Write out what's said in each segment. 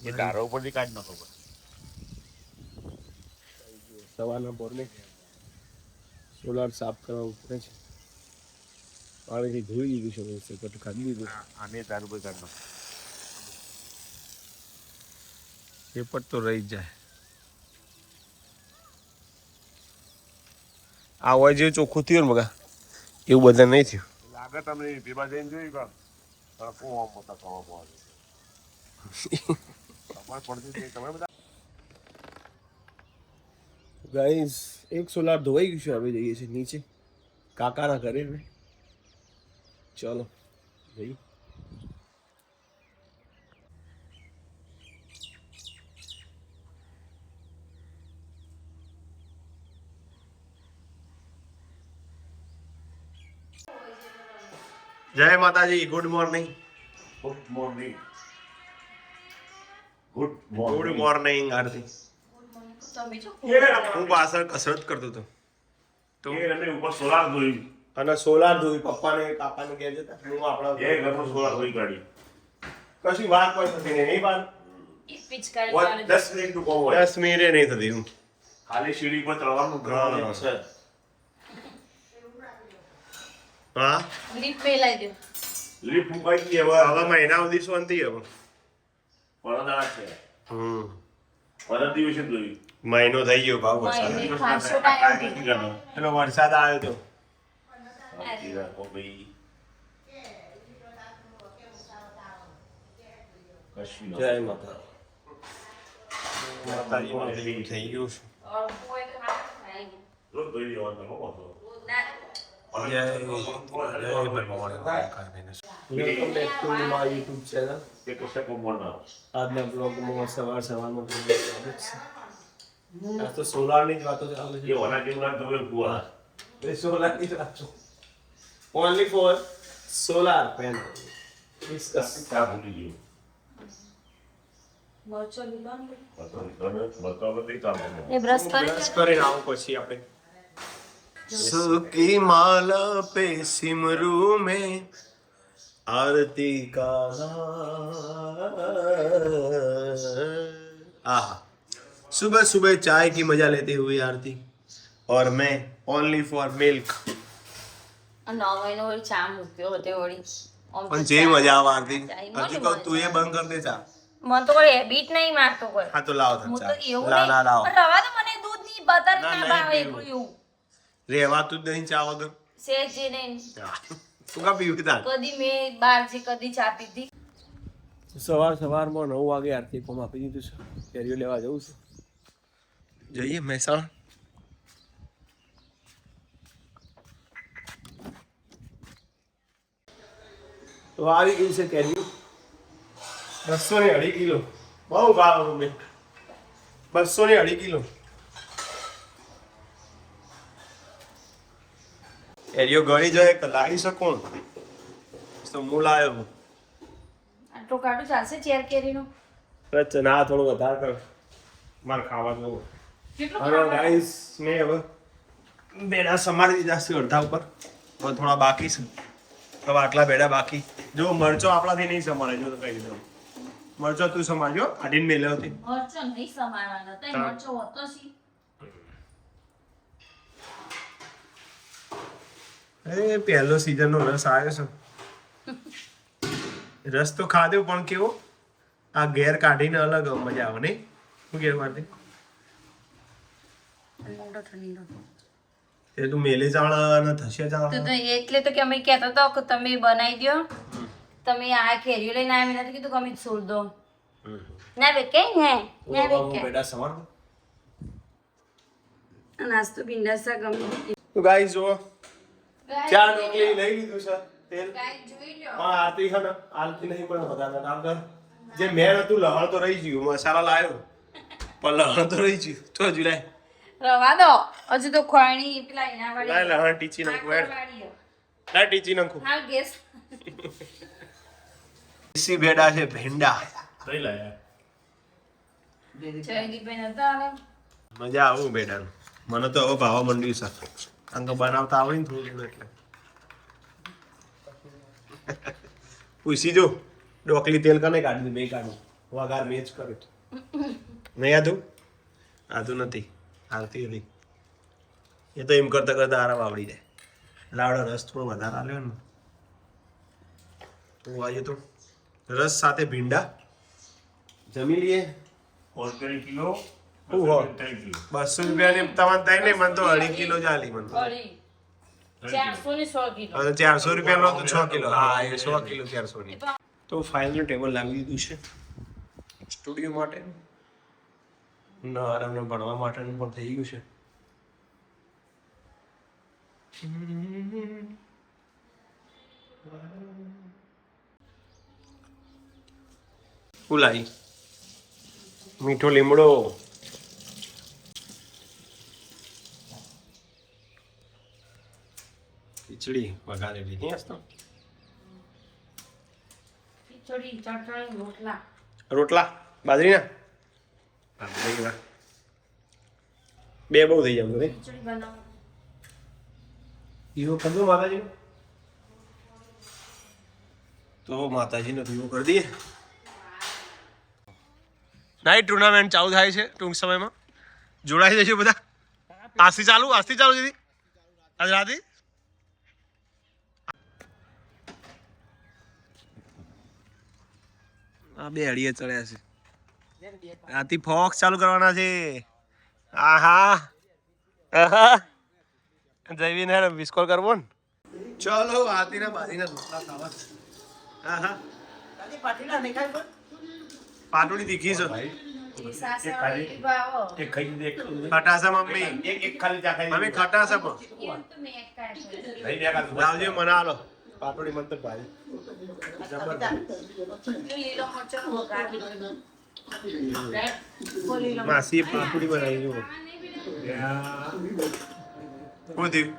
એ તારો ઉપરથી કાઢ નાખો સવારના પોરને સોલાર સાફ કરવા ઉતરે છે. પાણીથી ધોઈ દીધું છે, કટ કાઢી દીધું. આને તારું પર કાઢ નાખો. પેપર તો રહી જ જાય. આ હોય જેવું ચોખ્ખું થયું ને બગા એવું બધા નહીં થયું. લાગે તમને પીવા જઈને જોઈ કા કોમ મોટા કવા પડે તમારે પડતી તમે બધા ગાઈસ એક સોલાર ધોવાઈ ગયું છે. હવે જઈએ છીએ નીચે કાકાના ઘરે. ચાલો જઈએ. જય માતાજી. Good morning. Good morning. Good morning Aarti. હું પાછળ કસરત કરતો હતો તો એને ઉપર સોલાર ધોઈ અને સોલાર ધોઈ પપ્પાને કાકાને કહે જતા હું આપણા એ ઘરનો સોલાર ધોઈ કાઢી કશી વાત કોઈ થતી નહીં વાત 10 મિનિટ નું કોમ હોય 10 મિનિટે નહીં થતી. હું ખાલી સીડી પર ચડવાનું ઘર છે. હા લિફ્ટ મેલાઈ દો. લિફ્ટ મુકાઈ ગઈ હવે હવે મહિના સુધી શાંતિ હવે. પરદાર છે હમ પરદ દિવસે ધોઈ મહિનો થઈ ગયો ભાવ વરસાદ. મહિને 500 ટાઈમ પેલો વરસાદ આવ્યો તો રાખો ભાઈ કશું જય માતા. માતાજીમાં ભેગું થઈ ગયું છે. और कोई तो हाथ नहीं રોજ ધોઈ દેવાનું હો रोज જય ભગવાન. Welcome back to my YouTube channel. તે કશે કોમવાના આજના બ્લોગમાં સવારમાં સ્વાગત છે. આ તો સોલારની જ વાતો ચાલે એ છે. ઓના જેવું ના તમે કુવા એ સોલારની જ વાતો. Only for solar panel. Discuss. ચા ભૂલી ગયો मरचो लीलो ने બતાવો નહીં કામ ये ब्रश करे બ્રશ કરીને આવું પછી આપણે सुकी माला पे सिमरू में आरती का आहा सुबह सुबह चाय की मजा लेते हुए आरती और मैं ओनली फॉर मिल्क. नौ महीने वाली चा मूक्यो होते वળી પણ જે મજા આવે આરતી હજી કહું તું એ બંધ કરી દે ચા. મને તો કોઈ હેબિટ નહીં મારતો કોઈ હા તો લાવો હું ચા. તો એવું લા નહીં લા લાવો. પણ રવા તો મને દૂધ ની બટર ના, ના નહીં ભાવે પીવું. એવું રહેવાતું જ નહીં ચા વગર. સેજ જે નહીં તું કા પીવું તાર. કદી મેં બહાર જે કદી ચા પીધી સવારમાં 9 વાગે આરતી કોમ આપી દીધું છે. કેરીઓ લેવા જવું છે. જઈએ મહેસાણા. તો આવી ગયું છે કેરીઓ 202 કિલો. બહુ ભાવ મેં 202 કિલો કેરીઓ ગળી જાય તો લાવી શકો તો હું લાવ્યો. આટલો કાઢું ચાલશે ચેર કેરીનો અચ્છા ના થોડું વધારે કર મારે ખાવાનું. કેટલું હવે ગાઈસ મેં હવે બેડા સમારી દીધા છે અડધા ઉપર. હવે થોડા બાકી છે. હવે આટલા બેડા બાકી. જો મરચો આપણાથી નહીં સમારે. જો તો કહી દીધું મરચો તું સમારજો. આડીને મેલ્યો હતી. મરચો નહીં સમારવાનો તઈ હા. મરચો હોતો સી એ પહેલો સીઝનનો રસ આવ્યો છે. રસ તો ખાધો પણ કેવો આ ઘેર કાઢીને અલગ મજા આવે નહીં. શું ઘેર કાઢી ઠંડો ઠંડો એ તું મેલે જાણ થશે તો જાણ. તો એટલે તો કે અમે કહેતા હતા કે તમે બનાવી દો તમે આ કેરીઓ લઈને આવ્યા નથી કીધું કે અમે છોડ દો ના બે કે હે ના બે કે બેટા સમાર દો. નાસ્તો બિંદાસા ગમે તો ગાઈસ જો 4 ડોકલી લઈ લીધું છે તેલ. જોઈ લો પણ આરતી છે ને આરતી નહીં પણ વધારે કામ કર. જે મેળ હતું લહણ તો રહી ગયું. મસાલા લાવ્યો પણ લહણ તો રહી ગયું. તો હજુ લાય રવા દો હજુ તો ખોણી પેલા એના વાળી લાય લહણ ટીચી નાખું એડ. લાય ટીચી નાખું. હાલ ગેસ દેશી ભેડા છે ભેંડા. થઈ લાયા જયદીપ બેન હતા ને મજા આવું ભેડાનું. મને તો હવે ભાવા મંડ્યું છે. કારણ કે બનાવતા આવડે ને થોડું થોડું એટલે પૂછી જો ડોકલી તેલ કને કાઢી બે કાઢું વઘાર મેં જ કર્યો હતો. નહીં આધું નથી આવતી હતી. એ તો એમ કરતા કરતા આરામ આવડી જાય. લાવડો રસ થોડો વધારે આલ્યો ને તો આજે તો રસ સાથે ભીંડા જમી લઈએ. હોલસેલ કિલો શું હોય? 3 કિલો 200 રૂપિયાની તમારે થાય ને મને તો 2.5 કિલો ચાલી મને તો. 400 ની 100 કિલો. અને 400 રૂપિયાનો તો 6 કિલો. હા એ 100 કિલો 400 ની. તો ફાઇનલ ટેબલ લાવી દીધું છે સ્ટુડિયો માટે ના આરામને ભણવા માટેનું પણ થઈ ગયું છે. ફુલાઈ મીઠો લીમડો ખીચડી વઘારેલી મસ્ત. ખીચડી ચટણી રોટલા. રોટલા બાજરીના બે બહુ થઈ જાય ખીચડી બનાવો. દીવો કરી દો માતાજી. તો માતાજીનો દીવો કરી દઈએ. નાઇટ ટુર્નામેન્ટ ચાલુ થાય છે ટૂંક સમયમાં. જોડાઈ જશે બધા. આજથી ચાલુ દીદી આજ રાતે. આ બે અડીએ ચડ્યા છે. રાતી ફોક્સ ચાલુ કરવાના છે. આહા જયવીને મિસ કોલ કરવો ને. ચલો આતીના બાજીના રોટલા ખાવા. આહા પાટોડી તીખી છે. ખટાસા મમ્મી મમ્મી ખટાસા લાવજો મને આલો પાટોડી મત ભાઈ. માસી પાપડી બનાવી જો. શું થયું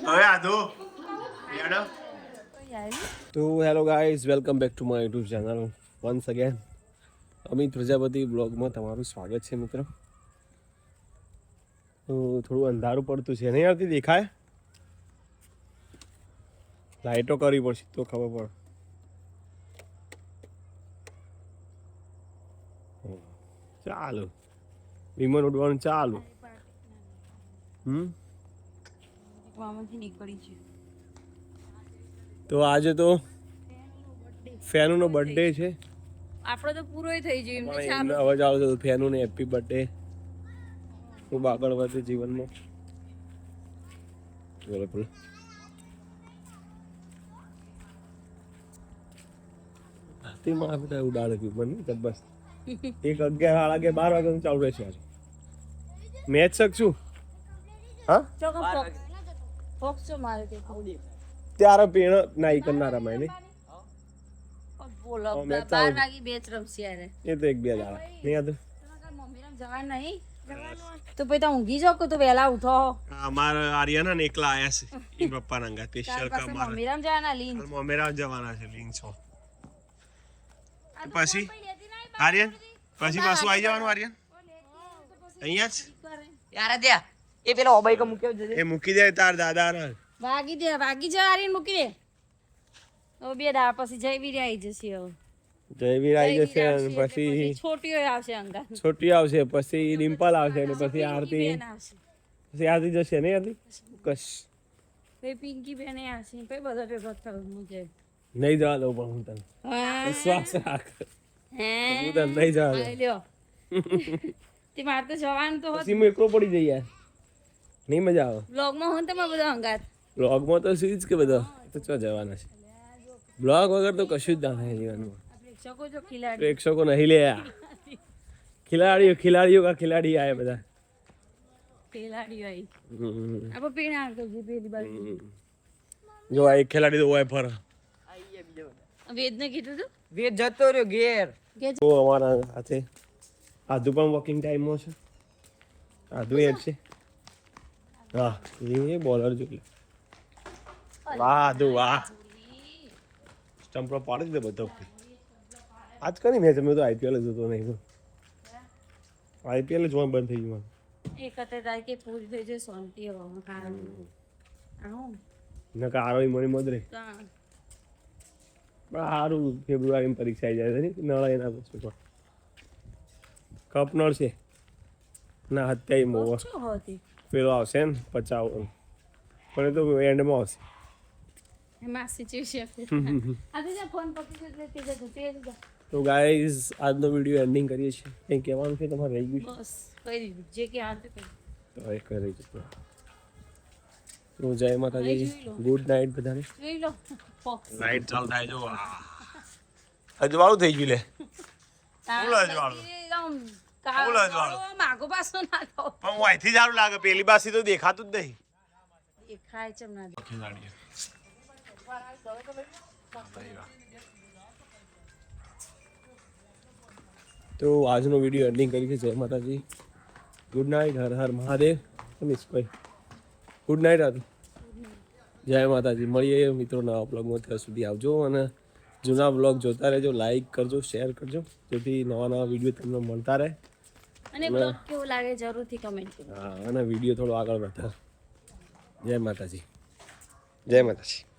હવે આધો તો hello guys welcome back to my YouTube channel once again. Amit Prajapati બ્લોગમાં તમારું સ્વાગત છે મિત્રો. તો થોડું અંધારું પડતું છે નહીં આવતી દેખાય. લાઇટો કરવી પડશે તો ખબર પડે. ચાલો વિમાન ઉડવાનું ચાલુ. તો આજે તો ફેનુનો બર્થડે છે. આપણો તો પૂરો થઈ ગયો. પણ અવાજ આવતો ફેનુને હેપી બર્થડે. ખૂબ આગળ વધે જીવનમાં. બોલો બોલો. તેમાં બધા ઉડાડે વિમાન બસ. 11 સાડા 12 વાગ્યાનું ચાલુ રહેશે આજે. મેચ શકશું હા ત્યારે પેણ નાઈ કરનારા મેં નહીં. એ તો 1-2 દાડા નહીં હતું. તો પછી તો ઊંઘી જાવ કે તો વહેલા ઉઠો. અમારા આર્યના ને એકલા આયા છે ઈ પપ્પાના અંગા સ્પેશિયલ કા મારા મમ્મીરામ જવાના લીન મમ્મીરામ જવાના છે લીન છો. પછી આર્યન પછી પાછું આવી જવાનું આર્યન અહીંયા જ યાર ત્યાં એ પેલો ઓબાઈ કો મૂક્યો જજે. એ મૂકી દે તાર દાદા ને ભાગી જા આરીન મૂકી દે. ઓ બે દા પછી જયવીર આવી જશે. હવે જયવીર આવી જશે અને પછી છોટીઓ આવશે અંગા. છોટી આવશે પછી ડિમ્પલ આવશે અને પછી આરતી જશે નહીં આરતી કશ પછી પિંકી બેન આવશે પછી બધા ભેગા થવું મુજે નહીં જવા દઉં પણ હું તને વિશ્વાસ રાખ. હું તને નહીં જવા દઉં. તે મારે તો જવાનું તો પછી હું એકલો પડી જઈ યાર નહીં મજા આવે. બ્લોગમાં હું તમારે બધા અંગાત બ્લોગમાં તો શું જ કે બધા તો ચો જવાના છે. બ્લોગ વગર તો કશું જ ના થાય જીવનમાં. પ્રેક્ષકો જો ખિલાડી પ્રેક્ષકો નહીં લે ખિલાડીઓ કા ખિલાડી આયા બધા ખિલાડીઓ આવી આપણે પીણા આવતો પેલી બાજુ જો આ એક ખેલાડી તો હોય ફર વેદને કીધું તું વેદ જતો રહ્યો ઘેર. તો અમારા સાથે આધુ પણ વોકિંગ ટાઈમમાં છે. આધુ એક છે હા એ બોલર જોઈ વાહ આધુ વાહ સ્ટમ્પ પાડી દે બધો. આજ કની મેચ અમે તો આઈપીએલ જોતો નહીં. આઈપીએલ જોવાનું બંધ થઈ ગયું. 31 તારીખે પૂરી થઈ જાય શાંતિ હવે કારણ આવું નકા આરોઈ મણી મદરે સારું ફેબ્રુઆરીમાં પરીક્ષા આવી જાય છે ને નળ એના પછી પણ કપ નળ છે ના હત્યાઈ મોવો શું હોતી પેલો આવશે ને 50 પણ એ તો એન્ડમાં આવશે એમાં સિચ્યુએશન આજે જે ફોન પકડી લેતી જતું તે જ તો ગાઈઝ આજનો વિડીયો એન્ડિંગ કરીએ છીએ કંઈ કહેવાનું છે તમારે રહી ગયું બસ કહી દીધું જે કે આ કહી તો એ કરી જતો તો જય માતાજી ગુડ નાઇટ બધાને જોઈ લો નાઇટ ચાલ થાય જો અજવાળું થઈ ગયું લે ફૂલ અજવાળું ફૂલ અજવાળું માગો પાસો ના તો પણ હું અહીંથી સારું લાગે પેલી બાસી તો દેખાતું જ નહીં દેખાય છે ના તો આજનો વિડીયો એન્ડિંગ કરી છે જય માતાજી good night Har Har Mahadev મિસભાઈ good night હતું જય માતાજી મળીએ મિત્રો નવા બ્લોગમાં ત્યાં સુધી આવજો અને જૂના બ્લોગ જોતા રહેજો લાઈક કરજો શેર કરજો જેથી નવા નવા વિડીયો તમને મળતા રહે અને બ્લોગ કેવું લાગે જરૂરથી કમેન્ટ કરો હા અને વિડીયો થોડો આગળ વધાર જય માતાજી જય માતાજી